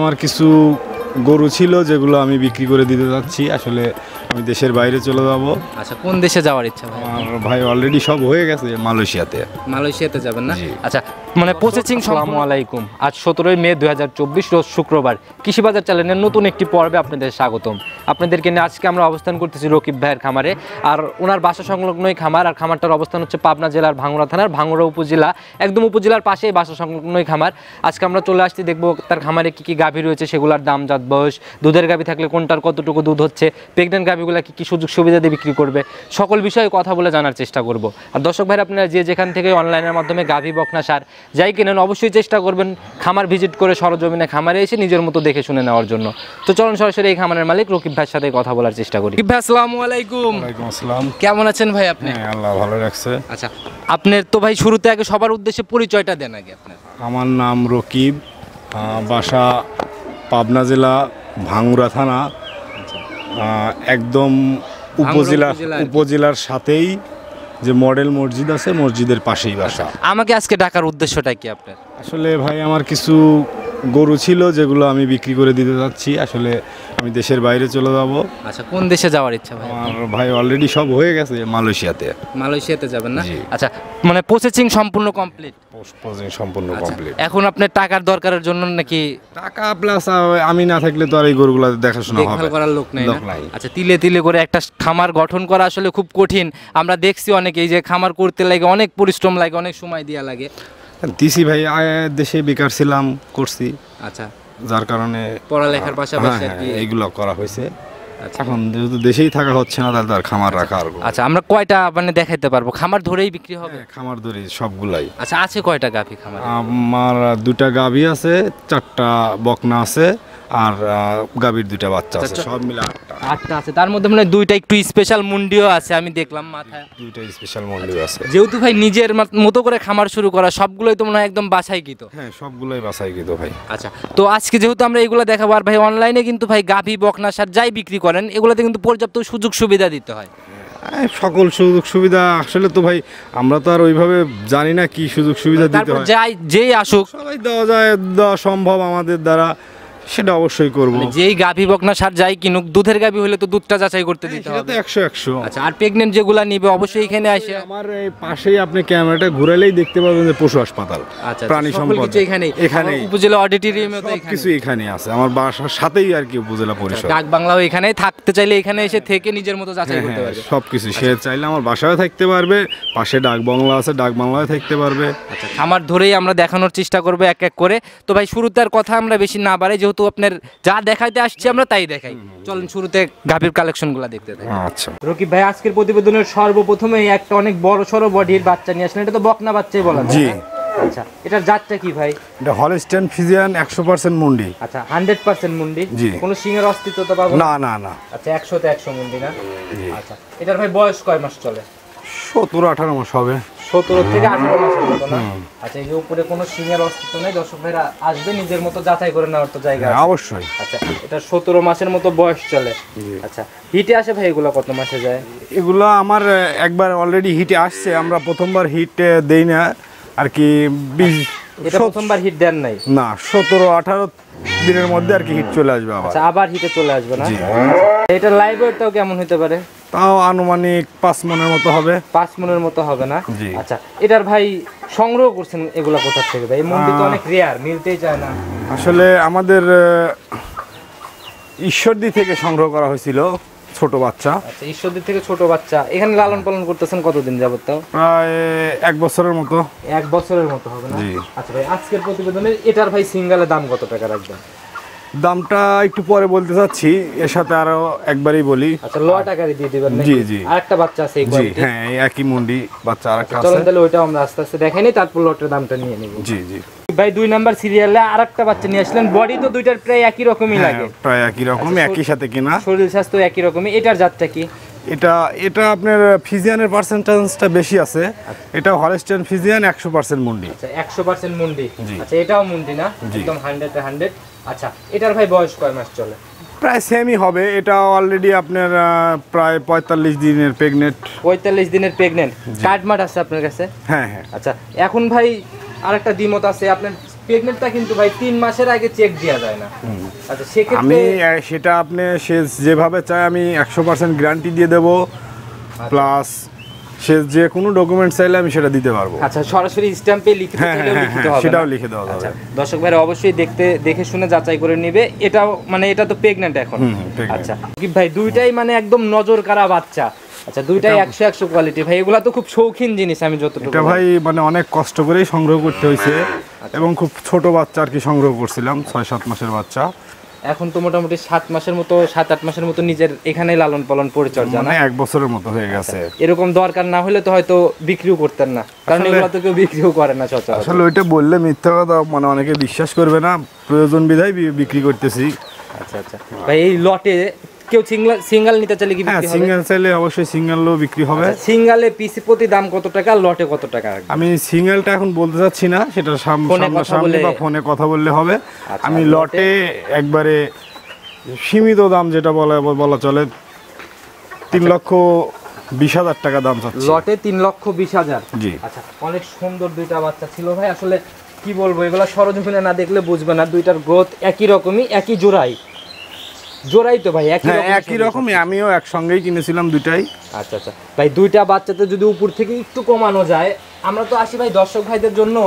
আমার কিছু গরু ছিল যেগুলো আমি বিক্রি করে দিতে যাচ্ছি। আসলে আমি দেশের বাইরে চলে যাব। আচ্ছা, কোন দেশে যাওয়ার ইচ্ছা ভাই? আমার ভাই অলরেডি সব হয়ে গেছে, মালয়েশিয়াতে। মালয়েশিয়াতে যাবেন না? আচ্ছা, মানে প্রসেসিং। আসসালামু আলাইকুম। আজ 17 মে 2024 রোজ শুক্রবার। কৃষিবাজার চ্যানেলের নতুন একটি পর্বে আপনাদের স্বাগতম। আপনাদেরকে নিয়ে আজকে আমরা অবস্থান করতেছি রকিব ভাইয়ের খামারে। আর ওনার বাসা সংলগ্নই খামার, আর খামারটার অবস্থান হচ্ছে পাবনা জেলার ভাঙ্গুড়া থানার ভাঙ্গুড়া উপজেলা, একদম উপজেলার পাশেই বাসা সংলগ্নই খামার। আজকে আমরা চলে আসছি, দেখবো তার খামারে কী কী গাভী রয়েছে, সেগুলোর দাম, জাত, বয়স, দুধের গাভী থাকলে কোনটার কতটুকু দুধ হচ্ছে, প্রেগনেন্ট গাভীগুলো কী কী সুযোগ সুবিধা দিয়ে বিক্রি করবে, সকল বিষয়ে কথা বলে জানার চেষ্টা করব। আর দর্শক ভাইরা, আপনারা যে যেখান থেকে অনলাইনের মাধ্যমে গাভী, বকনা, সার যাই কিনেন, অবশ্যই চেষ্টা করবেন খামার ভিজিট করে সরজমিনে খামারে এসে নিজের মতো দেখে শুনে নেওয়ার জন্য। তো চলুন সরাসরি এই খামারের মালিক রকিব ভাইয়ের সাথে কথা বলার চেষ্টা করি। রকিব ভাই, আসসালামু আলাইকুম। ওয়ালাইকুম আসসালাম। কেমন আছেন ভাই আপনি? হ্যাঁ, আল্লাহ ভালো রাখছে। আচ্ছা, আপনার তো ভাই শুরুতে আগে সবার উদ্দেশ্যে পরিচয়টা দেন আগে আপনার। আমার নাম রকিব, বাসা পাবনা জেলা ভাঙ্গুড়া থানা, একদম উপজেলার সাথেই যে মডেল মসজিদ আছে, মসজিদের পাশেই বাসা। আমাকে আজকে ডাকার উদ্দেশ্যটা কি আপনার? আসলে ভাই আমার কিছু গরু ছিল যেগুলো আমি বিক্রি করে দিতে যাচ্ছি। আসলে আমি দেশের বাইরে চলে যাব। আচ্ছা, কোন দেশে যাওয়ার ইচ্ছা ভাই? আমার ভাই অলরেডি সব হয়ে গেছে, মালয়েশিয়াতে। মালয়েশিয়াতে যাবেন না? আচ্ছা, মানে প্রসেসিং সম্পূর্ণ কমপ্লিট? সম্পূর্ণ কমপ্লিট। এখন আপনার টাকার দরকারের জন্য নাকি? টাকা প্লাস আমি না থাকলে তো আর এই গরুগুলো দেখাশোনা হবে, করার লোক নেই। আচ্ছা, তিলে তিলে করে একটা খামার গঠন করা আসলে খুব কঠিন। আমরা দেখছি অনেকেই যে খামার করতে লাগে, অনেক পরিশ্রম লাগে, অনেক সময় দেওয়া লাগে। দিছি ভাই, দেশে বেকার ছিলাম, করছি। আচ্ছা, যার কারণে পড়ালেখার পাশাপাশি আর কি এইগুলো করা হয়েছে। এখন যেহেতু দেশেই থাকা হচ্ছে না, তাহলে তার খামার রাখা আর। আচ্ছা, আমরা কয়টা মানে দেখাইতে পারবো? খামার ধরেই বিক্রি হবে? খামার ধরে সবগুলাই। আচ্ছা, আছে কয়টা গাভী খামার? আমার 2টা গাভী আছে, 4টা বকনা আছে, আর গাভীর 2টা বাচ্চা আছে, সব মিলে 8টা আছে। তার মধ্যে মানে 2টা একটু স্পেশাল মুন্ডিও আছে, আমি দেখলাম মাথায় 2টা স্পেশাল মন্ডিও আছে। যেহেতু ভাই নিজের মতো করে খামার শুরু করা, সবগুলোই তো মনে হয় একদম বাছাইকৃত। হ্যাঁ, সবগুলোই বাছাইকৃত ভাই। আচ্ছা, তো আজকে যেহেতু আমরা এগুলো দেখাবো, আর ভাই অনলাইনে কিন্তু ভাই গাভী, বকনা, সার যাই বিক্রি করেন, এগুলোতে কিন্তু পর্যাপ্ত সুযোগ সুবিধা দিতে হয়। সকল সুযোগ সুবিধা আসলে তো ভাই আমরা তো আর ওইভাবে জানি না কি সুযোগ সুবিধা দিতে হয়। যেই আসুক সবাই দেওয়া যায়, দেওয়া সম্ভব আমাদের দ্বারা, সেটা অবশ্যই করব। যেই গাভী, বকনা, সার যাই কিনুক, দুধের গাভী হলে তো দুধটা যাচাই করতে দিতে হবে। 100-100। আচ্ছা, আর প্রেগনেন্ট যেগুলা নিবে অবশ্যই এখানে আসে। আমার এই পাশেই আপনি ক্যামেরাটা ঘুরালেই দেখতে পাবেন যে পশু হাসপাতাল, প্রাণী সম্পদ এখানে উপজেলা অডিটোরিয়ামে তো কিছু এখানে আছে। আমার বাসার সাথেই আর কি উপজেলা পরিষদ। ডাক বাংলাও এখানে থাকতে চাইলে এখানে এসে থেকে নিজের মতো যাচাই করতে পারবে সবকিছু। সে চাইলে আমার বাসায় থাকতে পারবে, পাশে ডাক বাংলা আছে, ডাক বাংলায় থাকতে পারবে। আচ্ছা, খামার ধরেই আমরা দেখানোর চেষ্টা করবো এক এক করে। তো ভাই শুরুতে আর কথা আমরা বেশি না বাড়াই, যেহেতু আপনার যা দেখাইতে আসছি আমরা তাই দেখাই। চলেন শুরুতে গাভীর কালেকশনগুলো দেখতে থাকি। আচ্ছা রকিব ভাই, আজকের প্রতিবেদনের সর্বপ্রথমে একটা অনেক বড় সড়ো বডির বাচ্চা নিয়ে আসলেন। এটা তো বকনা বাচ্চাই বলা যায়? জি। আচ্ছা, এটার জাতটা কি ভাই? এটা হলস্টাইন ফ্রিজিয়ান 100% মুন্ডি। আচ্ছা, 100% মুন্ডি? জি। কোনো সিংহের অস্তিত্ব তো পাবো না না না। আচ্ছা, 100-তে 100 মুন্ডি না? আচ্ছা, এটার ভাই বয়স কয় মাস চলে? 17-18 মাস হবে। 17 থেকে 18 মাসের মতো না? আচ্ছা, এই যে উপরে কোনো সিংহের অস্তিত্ব নেই, দর্শক ভাইরা আসবে নিজের মতো যাচাই করে নেওয়ার তো জায়গা আছে। অবশ্যই। আচ্ছা, এটা 17 মাসের মতো বয়স চলে। আচ্ছা, হিটে আসে ভাই এগুলো কত মাসে যায়? এগুলো আমার একবার অলরেডি হিটে আসছে। আমরা প্রথমবার হিট দেই না আর কি। এটা প্রথমবার হিট দেন নাই? না, 17-18 দিনের মধ্যে আর কি হিট চলে আসবে আবার। আচ্ছা, আবার হিটে চলে আসবে না? এটা লাইভ ওয়েটটাও কেমন হতে পারে? তাও আনুমানিক 5 মনের মতো হবে। 5 মনের মতো হবে না? আচ্ছা, এটার ভাই সংগ্রহ করছেন এগুলা কোথা থেকে ভাই? এই মন্ডি তো অনেক রেয়ার, মিলতেই চায় না। আসলে আমাদের ঈশ্বরদী থেকে সংগ্রহ করা হয়েছিল, ছোট বাচ্চা। আচ্ছা, ঈশ্বরদী থেকে ছোট বাচ্চা। এখানে লালন পালন করতেছেন কতদিন যাবত? তাও প্রায় 1 বছরের মতো। 1 বছরের মতো হবে না? আচ্ছা ভাই, আজকের প্রতিবেদনে এটার ভাই সিঙ্গেলের দাম কত টাকা রাখবেন? দামটা একটু পরে বলতে চাচ্ছি, এর সাথে আরো একবারই বলি। আচ্ছা, লোয়া টাকারই দিয়ে দিবেন নাকি? জি জি। আরেকটা বাচ্চা আছে এই কোয়ালিটি? হ্যাঁ, একই মুন্ডি বাচ্চা আরেকটা আছে। চলুন তাহলে ওইটা আমরা আস্তে আস্তে দেখাই নি, তারপর লটের দামটা নিয়ে নেব। জি জি ভাই, 2 নাম্বার সিরিয়ালে আরেকটা বাচ্চা নিয়ে আসলেন। বডি তো দুইটার প্রায় একই রকমই লাগে? প্রায় একই রকম, একই সাথে কিনা। শরীর স্বাস্থ্য একই রকমই। এটার জাতটা কি? এটা আপনার ফিজিয়ানের পার্সেন্টেজটা বেশি আছে। এটা হলস্টাইন ফিজিয়ান 100% মুন্ডি। আচ্ছা, 100% মুন্ডি। আচ্ছা, এটাও মুন্ডি না? একদম 100-এ 100। আচ্ছা, এটার ভাই বয়স কয় মাস চলে? প্রায় সেমই হবে। এটা অলরেডি আপনার প্রায় 45 দিনের প্রেগনেন্ট। 45 দিনের প্রেগনেন্ট। কার্ড মার্ট আছে আপনার কাছে? হ্যাঁ হ্যাঁ। আচ্ছা, এখন ভাই আরেকটা দ্বিমত আছে, আপনার প্রেগনেন্টটা কিন্তু ভাই 3 মাসের আগে চেক দেওয়া যায় না। আচ্ছা সেক্ষেত্রে আমি সেটা আপনি সে যেভাবে চাই আমি 100% গ্যারান্টি দিয়ে দেব, প্লাস সে যে কোনো ডকুমেন্ট চাইলে আমি সেটা দিতে পারবো। আচ্ছা সরাসরি স্ট্যাম্পে লিখিত চাইলেও লিখিত হবে, সেটাও লিখে দেওয়া যাবে। দর্শক ভাইরা অবশ্যই দেখে শুনে যাচাই করে নেবে। এটাও মানে এটা তো প্রেগন্যান্ট এখন। আচ্ছা কি ভাই দুইটাই মানে একদম নজর কাড়া বাচ্চা। আচ্ছা দুইটাই 100 কোয়ালিটি ভাই, এগুলা তো খুব শৌখিন জিনিস আমি যতটুকু। এটা ভাই মানে অনেক কষ্ট করেই সংগ্রহ করতে হয়েছে এবং খুব ছোট বাচ্চা আর কি সংগ্রহ করছিলাম, 6-7 মাসের বাচ্চা। এখন তো মোটামুটি 7 মাসের মতো 7-8 মাসের মতো নিজের এখানেই লালন পালন পরিচর্যা না, 1 বছরের মতো হয়ে গেছে। এরকম দরকার না হলে তো হয়তো বিক্রিও করতেন না, কারণ এগুলো তো কেউ বিক্রিও করে না সচরাচর। আসলে ওইটা বললে মিথ্যা কথা, মানে অনেকে বিশ্বাস করবে না, প্রয়োজন বিধায় বিক্রি করতেছি। আচ্ছা আচ্ছা ভাই এই লটে কেউ সিঙ্গেল নিতে চাইলে কি বিক্রি হবে? সিঙ্গেল চাইলে অবশ্যই সিঙ্গেলও বিক্রি হবে। সিঙ্গেলে পিসি প্রতি দাম কত টাকা, লটে কত টাকা? আমি সিঙ্গেলটা এখন বলতে চাচ্ছি না, সেটা সামনে বা ফোনে কথা বললে হবে। আমি লটে একবারে সীমিত দাম যেটা বলা চলে 3,20,000 টাকা দাম চাচ্ছি। লটে 3,20,000। জি। আচ্ছা অনেক সুন্দর দুইটা বাচ্চা ছিল ভাই, আসলে কি বলবো এগুলা সরজমিনে না দেখলে বুঝবে না। দুইটার গ্রোথ একই রকমই, একই জোড়াই তো ভাই একই রকমই, আমিও একসঙ্গেই কিনেছিলাম দুইটাই। আচ্ছা আচ্ছা ভাই দুইটা বাচ্চাতে যদি উপর থেকে একটু কমানো যায়, আমরা তো আসি ভাই দর্শক ভাইদের জন্য,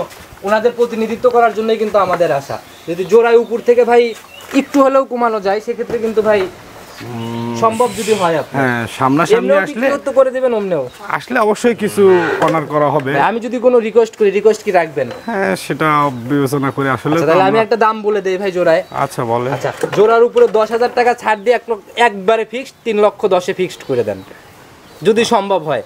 ওনাদের প্রতিনিধিত্ব করার জন্যই কিন্তু আমাদের আশা। যদি জোড়ায় উপর থেকে ভাই একটু হলেও কমানো যায় সেক্ষেত্রে কিন্তু ভাই সম্ভব যদি হয় আপনি সামনাসামনি আসলে তো করে দিবেন, অমনেও আসলে অবশ্যই কিছু অনার করা হবে। আমি যদি কোনো রিকোয়েস্ট করি, রিকোয়েস্ট কি রাখবেন? হ্যাঁ সেটা বিবেচনা করে আসলে। তাহলে আমি একটা দাম বলে দেই ভাই জোড়ায়। আচ্ছা বলে। আচ্ছা জোড়ার উপরে 10,000 টাকা ছাড় দিয়ে একবারে ফিক্সড 3,10,000 ফিক্সড করে দেন যদি সম্ভব হয়।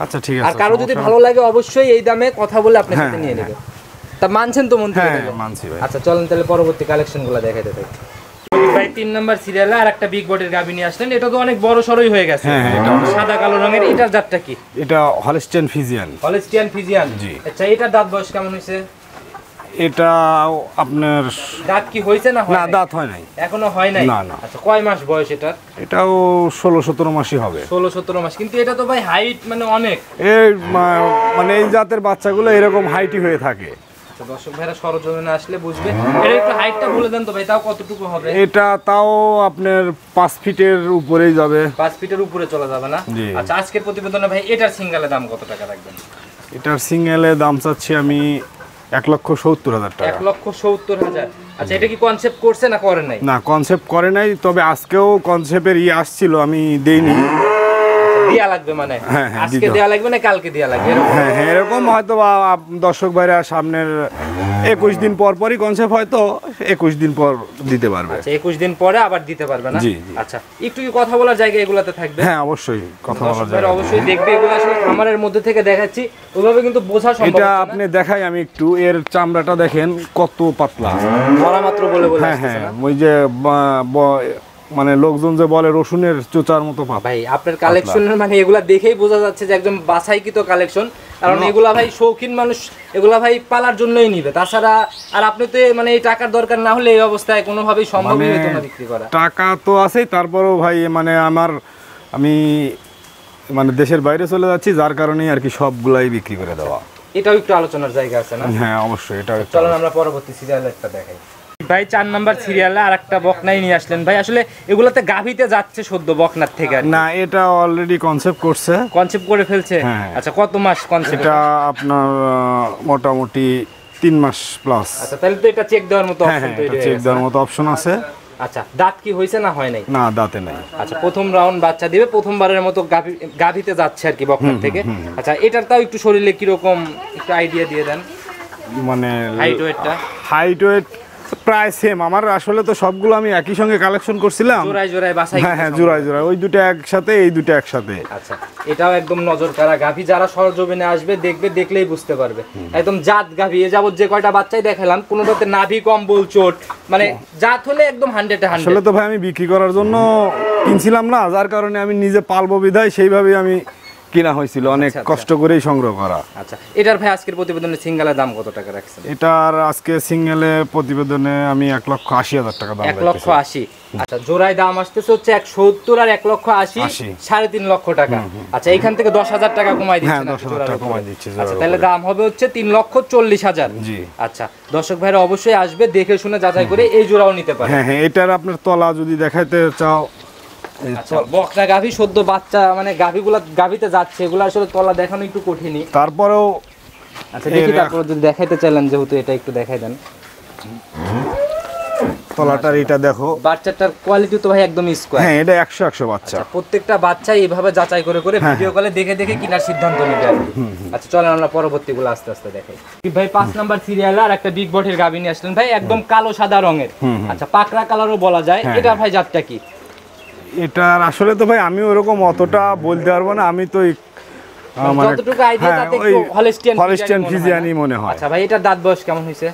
আচ্ছা ঠিক আছে। আর কারো যদি ভালো লাগে অবশ্যই এই দামে কথা বলে আপনার সাথে নিয়ে নেবে। তা মানছেন তো মন থেকে? হ্যাঁ মানছি ভাই। আচ্ছা চলেন তাহলে পরবর্তী কালেকশনগুলো দেখাইতে থাকি ভাই। 3 নাম্বার সিরিয়ালে আর একটা বিগ বডির গাভী নিয়ে আসলেন, এটা তো অনেক বড় সরই হয়ে গেছে। সাদা কালো রঙের, এটার জাতটা কি? এটা হলস্টিয়ান ফ্রিজিয়ান। Holstein Friesian. জি। আচ্ছা এটার দাঁত বয়স কেমন হইছে? এটা আপনার দাঁত কি হইছে না হয়? না দাঁত হয় নাই, এখনো হয় নাই। না না। আচ্ছা কয় মাস বয়স এটার? এটাও 16-17 মাসই হবে। 16-17 মাস, কিন্তু এটা তো ভাই হাইট মানে অনেক। এই মানে এই জাতের বাচ্চাগুলো এরকম হাইটই হয়ে থাকে। দর্শক ভাইরা সরজমিনে আসলে বুঝবে। এর একটু হাইটটা বলে দেন তো ভাই, তাও কতটুকু হবে? এটা তাও আপনার 5 ফিটের উপরেই যাবে। 5 ফিটের উপরে চলে যাবে না? আচ্ছা আজকের প্রতিবেদনে ভাই এটার সিঙ্গেলে দাম কত টাকা রাখবেন? এটার সিঙ্গেলে দাম চাচ্ছি আমি 1,70,000 টাকা। 1,70,000। আচ্ছা এটা কি কনসেপ্ট করছে না করেন নাই? না কনসেপ্ট করে নাই, তবে আজকেও কনসেপ্টের আসছিল, আমি দেইনি। দেয়া লাগবে মানে আজকে দেয়া লাগবে না কালকে দেয়া লাগবে? হ্যাঁ হ্যাঁ এরকম হয়তো বা দর্শক ভাইরা সামনের 21 দিন পরই কনসেপ্ট হয়তো 21 দিন পর দিতে পারবে। আচ্ছা 21 দিন পরে আবার দিতে পারবে না? জি। আচ্ছা একটু কি কথা বলার জায়গা এগুলাতে থাকবে? হ্যাঁ অবশ্যই কথা বলার জায়গা অবশ্যই দেখবে। এগুলো আসলে খামারের মধ্যে থেকে দেখাচ্ছি, ওইভাবে কিন্তু বোঝা সম্ভব এটা না। আপনি দেখাই আমি একটু, এর চামড়াটা দেখেন কত পাতলা, ধরা মাত্র বলে হ্যাঁ হ্যাঁ ওই যে মানে লোকজন যে বলে রসুনের চোচার মতো পাতলা। ভাই আপনার কালেকশনের মানে এগুলা দেখেই বোঝা যাচ্ছে যে একদম বাছাইকৃত কালেকশন, কারণ এগুলা ভাই শৌখিন মানুষ এগুলা ভাই পালার জন্যই নিবে। তাছাড়া আর আপনি তো মানে এই টাকার দরকার না হলে এই অবস্থায় কোনোভাবেই সম্ভবই হতো না বিক্রি করা। টাকা তো আছেই, তারপরেও ভাই মানে আমি মানে দেশের বাইরে চলে যাচ্ছি, যার কারণেই আর কি সবগুলাই বিক্রি করে দেওয়া। এটাও একটু আলোচনার জায়গা আছে না? হ্যাঁ অবশ্যই। এটা চলেন আমরা পরবর্তী সিরিয়াল একটা দেখাই ভাই। 4 নাম্বার সিরিয়ালে আর একটা বকনাই নিয়ে আসলেন ভাই। আসলে এগুলাতে গাভীতে যাচ্ছে সদ্য বকনার থেকে? না এটা অলরেডি কনসেপ্ট করে ফেলছে। আচ্ছা কত মাস কনসেপ্ট? এটা আপনার মোটামুটি 3 মাস প্লাস। আচ্ছা তাহলে তো এটা চেক দেওয়ার মতো অপশন তৈরি হয়ে গেছে। চেক দেওয়ার মতো অপশন আছে। আচ্ছা দাঁত কি হইছে না হয় নাই? না দাঁতে নাই। আচ্ছা প্রথম রাউন্ড বাচ্চা দিবে, প্রথমবারের মতো গাভীতে যাচ্ছে আর কি বকনার থেকে। আচ্ছা এটার তাও একটু শরীরে কি রকম একটু আইডিয়া দিয়ে দেন, মানে হাইট ওয়েট প্রায় সেম। আমার আসলে তো সবগুলো আমি একই সঙ্গে কালেকশন করছিলাম, জোড়ায় বাছাই। হ্যাঁ জোড়ায় ওই দুটো একসাথে, এই দুটো একসাথে। আচ্ছা এটাও একদম নজর কাড়া গাভী, যারা সরজমিনে আসবে দেখবে, দেখলেই বুঝতে পারবে একদম জাত গাভী। এ যাবত যে কয়টা বাচ্চাই দেখালাম কোনোটাতে নাভি কম্বল চোট মানে জাত হলে একদম 100-100। আসলে তো ভাই আমি বিক্রি করার জন্য কিনছিলাম না, যার কারণে আমি নিজে পালবো বিধায় সেইভাবে আমি কিনা হয়েছিল, অনেক কষ্ট করেই সংগ্রহ করা। আচ্ছা, এটার ভাই আজকের প্রতিবেদনে সিঙ্গেলের দাম কত টাকা রাখছেন? এটার আজকে সিঙ্গেলে প্রতিবেদনে আমি 1,80,000 টাকা দাম। 1,80,000। আচ্ছা, জোড়ায় দাম আসতেছে হচ্ছে 170 আর 1,80,000, 3.5 লক্ষ টাকা। আচ্ছা, এখান থেকে 10,000 টাকা কমাই দিচ্ছেন? হ্যাঁ, 10,000 টাকা কমাই দিচ্ছি। আচ্ছা, তাহলে দাম হবে হচ্ছে 3,40,000। জি। আচ্ছা, দর্শক ভাইরা অবশ্যই আসবে, দেখে শুনে যাচাই করে এই জোড়াও নিতে পারে। হ্যাঁ হ্যাঁ, এটার আপনার তলা যদি দেখাইতে চাও, আচ্ছা, বকনা গাভী সদ্য বাচ্চা, মানে গাভীতে যাচ্ছে, এগুলো আসলে তলা দেখানো একটু কঠিনই, তারপরেও। আচ্ছা, দেখি তারপর যদি দেখাইতে চাইলেন, যেহেতু এটা একটু দেখাই দেন তলাটার। এটা দেখো, বাচ্চাটার কোয়ালিটি তো ভাই একদম স্কোয়ার। হ্যাঁ, এটা 100 বাচ্চা। প্রত্যেকটা বাচ্চা এইভাবে যাচাই করে করে ভিডিও কলে দেখে দেখে কেনার সিদ্ধান্ত নিবে আর কি। আচ্ছা, চলেন আমরা পরবর্তীগুলো আস্তে আস্তে দেখাই। ভাই 5 নাম্বার সিরিয়ালে আর একটা বিগ বটের গাভী নিয়ে আসলেন ভাই, একদম কালো সাদা রঙের। আচ্ছা, পাকড়া কালারও বলা যায়। এটা ভাই জাতটা কি? এটার আসলে তো ভাই আমি ওরকম অতটা বলতে পারবো না, আমি তো যতটুকু আইডিয়া তাতে একটু হলস্টিয়ান ফ্রিজিয়ানি মনে হয়। আচ্ছা ভাই, এটার দাঁত বয়স কেমন হইছে?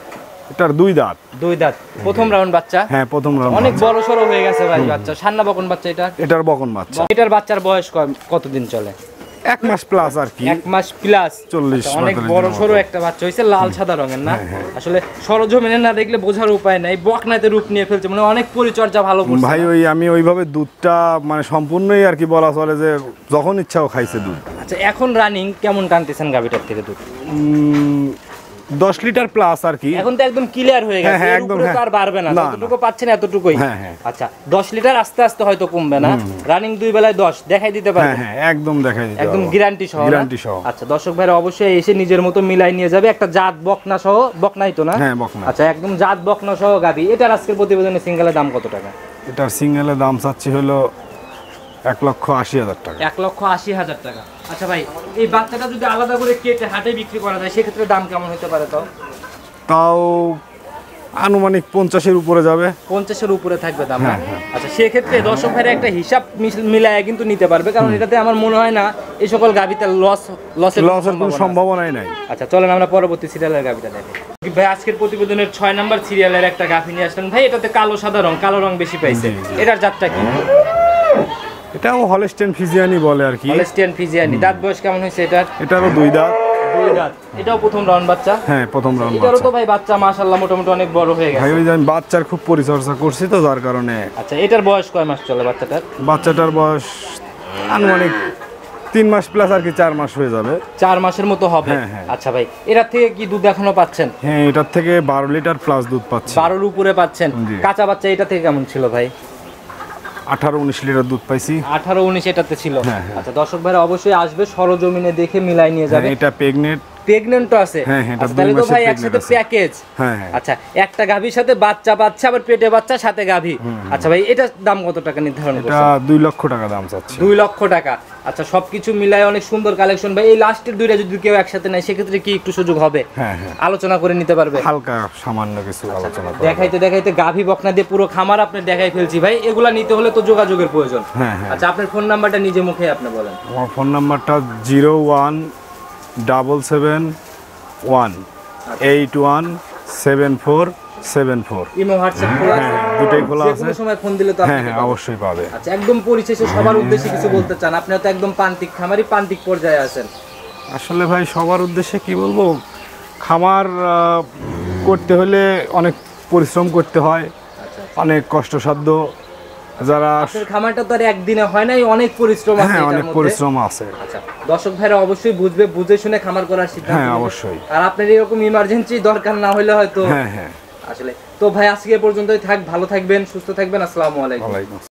এটার 2 দাঁত। 2 দাঁত, প্রথম রাউন্ড বাচ্চা। হ্যাঁ, প্রথম রাউন্ড। অনেক বড় সরো হয়ে গেছে ভাই বাচ্চা। সান্না বকন বাচ্চা এটা? এটার বকন বাচ্চা। এটার বাচ্চার বয়স কতদিন চলে? 1 মাস প্লাস আর কি। 1 মাস প্লাস। 40 অনেক বড় সরো একটা বাচ্চা হইছে, লাল সাদা রঙের না? আসলে সরজমিনে না দেখলে বোঝার উপায় নাই, বকনাতে রূপ নিয়ে ফেলছে, মানে অনেক পরিচর্যা ভালো করছে ভাই। আমি ওইভাবে দুধটা মানে সম্পূর্ণই আর কি বলা চলে যে যখন ইচ্ছাও খাইছে দুধ। আচ্ছা, এখন রানিং কেমন টানতেছেন গাভীটার থেকে দুধ? 10 লিটার প্লাস আর কি। এখন তো একদম ক্লিয়ার হয়ে গেছে, হ্যাঁ, এর উপরে তো আর বাড়বে না, যতটুকু পাচ্ছেন এতটুকুই। আচ্ছা, 10 লিটার আস্তে আস্তে হয়তো কমবে না। রানিং 2 বেলায় 10 দেখাই দিতে পারবেন? হ্যাঁ, একদম দেখাই দিতে, একদম গ্যারান্টি সহ। আচ্ছা, দর্শক ভাইরা অবশ্যই এসে নিজের মতো মিলাই নিয়ে যাবে। একটা জাত বকনা সহ, বকনাই তো না? হ্যাঁ, বকনা। আচ্ছা, একদম জাত বকনা সহ গাভী। এটার আজকের প্রতিবেদনে সিঙ্গেলের দাম কত টাকা? এটার সিঙ্গেলের দাম চাচ্ছি হলো 1,80,000 টাকা। 1,80,000 টাকা। আচ্ছা ভাই, এই বাচ্চাটা যদি আলাদা করে কেটে হাটে বিক্রি করা যায়, সেক্ষেত্রে দাম কেমন হতে পারে? তাও আনুমানিক 50-এর উপরে যাবে। 50-এর উপরে থাকবে দাম? আচ্ছা, সেক্ষেত্রে দর্শক ভাইরা একটা হিসাব মিলায় কিন্তু নিতে পারবে, কারণ এটাতে আমার মনে হয় না এই সকল গাভীতে লসের কোনো সম্ভাবনাই নাই। আচ্ছা, চলেন আমরা পরবর্তী সিরিয়ালের গাভীটা দেখি। ভাই আজকের প্রতিবেদনের 6 নাম্বার সিরিয়ালের একটা গাভী নিয়ে আসলেন ভাই, এটাতে কালো সাদা রং, কালো রং বেশি পাইছে। এটার জাতটা কি? এটাও হলস্টিয়ান ফ্রিজিয়ানি বলে আর কি। হলস্টিয়ান ফ্রিজিয়ানি। দাঁত বয়স কেমন হয়েছে এটার? এটারও 2 দাঁত। 2 দাঁত। এটাও প্রথম রাউন্ড বাচ্চা? হ্যাঁ, প্রথম রাউন্ড বাচ্চা। এটারও তো ভাই বাচ্চা মাশাআল্লাহ মোটামুটি অনেক বড় হয়ে গেছে। ভাই ওই যে আমি বাচ্চার খুব পরিচর্যা করছি তো, যার কারণে। আচ্ছা, এটার বয়স কয় মাস চলে বাচ্চাটার? বাচ্চাটার বয়স আনুমানিক 3 মাস প্লাস আর কি, 4 মাস হয়ে যাবে। 4 মাসের মতো হবে। আচ্ছা ভাই, এটার থেকে কি দুধ এখনো পাচ্ছেন? হ্যাঁ, এটার থেকে 12 লিটার প্লাস দুধ পাচ্ছি। 12-এর উপরে পাচ্ছেন। কাঁচা বাচ্চা এটা থেকে কেমন ছিল ভাই? 18-19 লিটার দুধ পাইছি। 18-19 এটাতে ছিল। আচ্ছা, দর্শক ভাইরা অবশ্যই আসবে, সরজমিনে দেখে মিলাই নিয়ে যাবে। এটা প্রেগন্যান্টও আছে? তাহলে তো ভাই একসাথে প্যাকেজ। আচ্ছা, একটা গাভীর সাথে বাচ্চা পাচ্ছে, আবার পেটে বাচ্চা, সাথে গাভী। আচ্ছা ভাই, এটার দাম কত টাকা নির্ধারণ করছেন? এটা 2 লক্ষ টাকা দাম চাচ্ছি। 2 লক্ষ টাকা। আচ্ছা, সবকিছু মিলাই অনেক সুন্দর কালেকশন ভাই। এই লাস্টের দুইটা যদি কেউ একসাথে নেয়, সেক্ষেত্রে কি একটু সুযোগ হবে? আলোচনা করে নিতে পারবে? হালকা সামান্য কিছু আলোচনা করে। দেখাইতে দেখাইতে গাভী বকনা দিয়ে পুরো খামার আপনি দেখাই ফেলছি ভাই। এগুলা নিতে হলে তো যোগাযোগের প্রয়োজন। আচ্ছা, আপনার ফোন নাম্বারটা নিজে মুখে আপনি বলেন। আমার ফোন নাম্বারটা 01777817474। ইমো হোয়াটসঅ্যাপ খোলা আছে? দুটোই খোলা আছে। যে কোনো সময় ফোন দিলে তো আপনি অবশ্যই পাবে। আচ্ছা, একদম পরিশেষে সবার উদ্দেশ্যে কিছু বলতে চান? আপনি তো একদম প্রান্তিক খামারি, প্রান্তিক পর্যায়ে আছেন। আসলে ভাই সবার উদ্দেশ্যে কি বলবো, খামার করতে হলে অনেক পরিশ্রম করতে হয়, অনেক কষ্টসাধ্য। যারা খামারটা তো আর একদিনে হয় নাই, অনেক পরিশ্রম আছে। অনেক পরিশ্রম আছে। আচ্ছা, দর্শক ভাইরা অবশ্যই বুঝবে, বুঝে শুনে খামার করার সিদ্ধান্ত নেবে। অবশ্যই। আর আপনার এরকম ইমার্জেন্সি দরকার না হলে হয়তো। আসলে তো ভাই আজকে পর্যন্তই থাক, ভালো থাকবেন, সুস্থ থাকবেন। আসসালামু আলাইকুম।